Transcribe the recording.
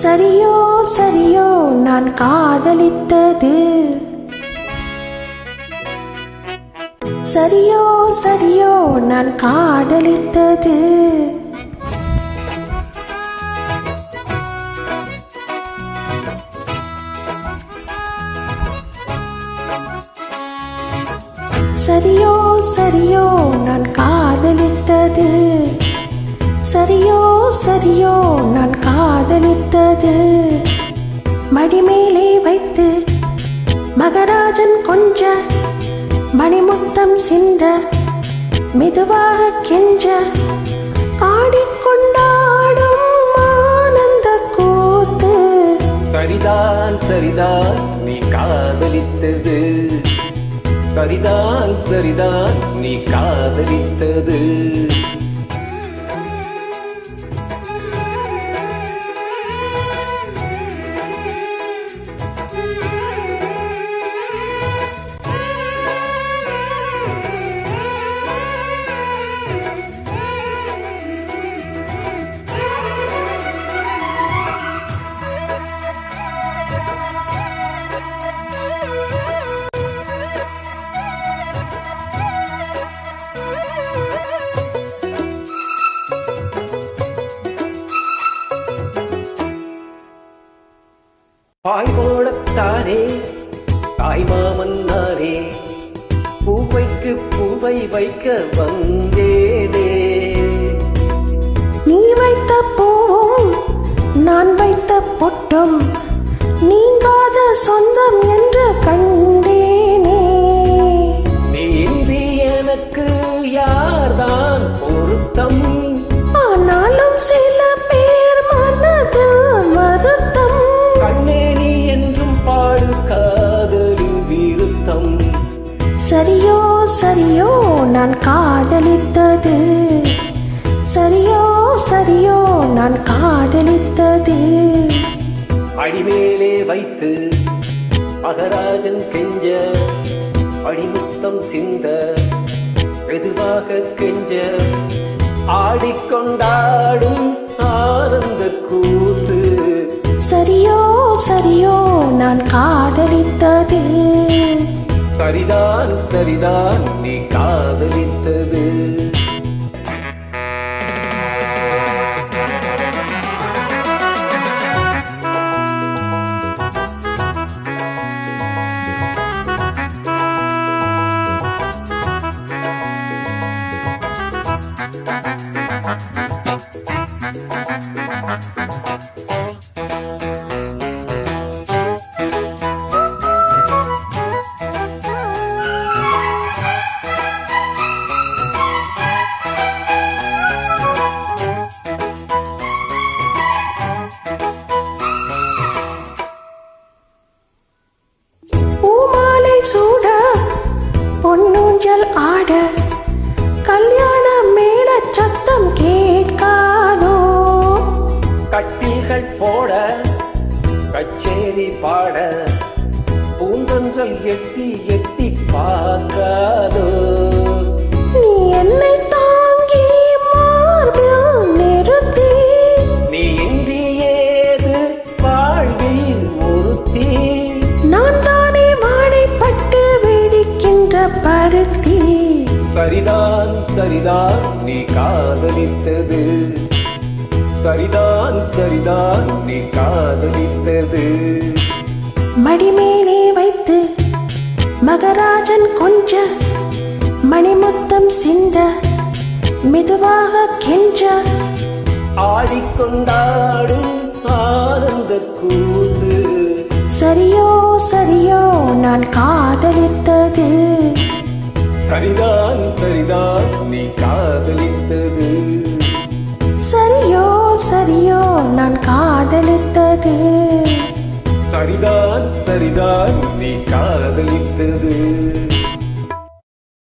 சரியோ சரியோ நான் காதலித்தது, சரியோ சரியோ நான் காதலித்தது. சரியோ சரியோ நான் காதலித்தது, சரியோ சரியோ நான் காதலித்தது. மடிமேலே வைத்து மகராஜன் கொஞ்ச மணிமுத்தம் சிந்த மெதுவாக கெஞ்ச ஆடிக்கொண்டாடும் ஆனந்த கூத்து. சரிதான் சரிதான் நீ காதலித்தது, சரிதான் சரிதான் நீ காதலித்தது. பாய் போடத்தானே தாய் மாமன் நானே, பூவைக்கு பூவை வைக்க வந்தேனே. நீ வைத்த பூவும் நான் வைத்த பொட்டும் நீங்காத சொந்தம் என்று கண்டேனே. நீ இன்றி எனக்கு யார்தான் பொருத்தம், ஆனாலும் சில பேர் மனது வருத்தம். கண்ணே நீ என்றும் பாடு காதலின் விருத்தம். சரியோ சரியோ நான் காதலித்தது, சரியோ சரியோ நான் காதலித்தது. அடிமேலே வைத்து மகராஜன் கெஞ்ச அடிமுத்தம் சிந்த மெதுவாக கெஞ்ச ஆடிக்கொண்டாடும் ஆனந்த கூத்து. சரியோ சரியோ நான் காதலித்தது, சரிதான் சரிதான் நீ காதலித்தது. சூட பொன்னூஞ்சல் ஆட கல்யாண மேள சத்தம் கேட்காதோ. கட்டில்கள் போட கச்சேரி பாட பூந்தொன்றல் எட்டி எட்டி பார்க்காதோ. நீ என்னை தாங்கி மார்பில் நிறுத்தி, நீ இன்றி ஏது வாழ்வில் ஒருத்தி. நான் தானே வாடைப்பட்டு வெடிக்கின்ற பருத்தி. சரிதான் சரிதான் நீ காதலித்தது, சரிதான் சரிதான் நீ காதலித்தது. மடிமேலே வைத்து மகராஜன் கொஞ்ச மணிமுத்தம் சிந்த மெதுவாக கெஞ்ச ஆடிக்கொண்டாடும் ஆனந்த கூத்து. சரியோ சரியோ நான் காதலித்தது, சரிதான் சரிதான் நீ காதலித்தது. சரியோ சரியோ நான் காதலித்தது, சரிதான் சரிதான் நீ காதலித்தது.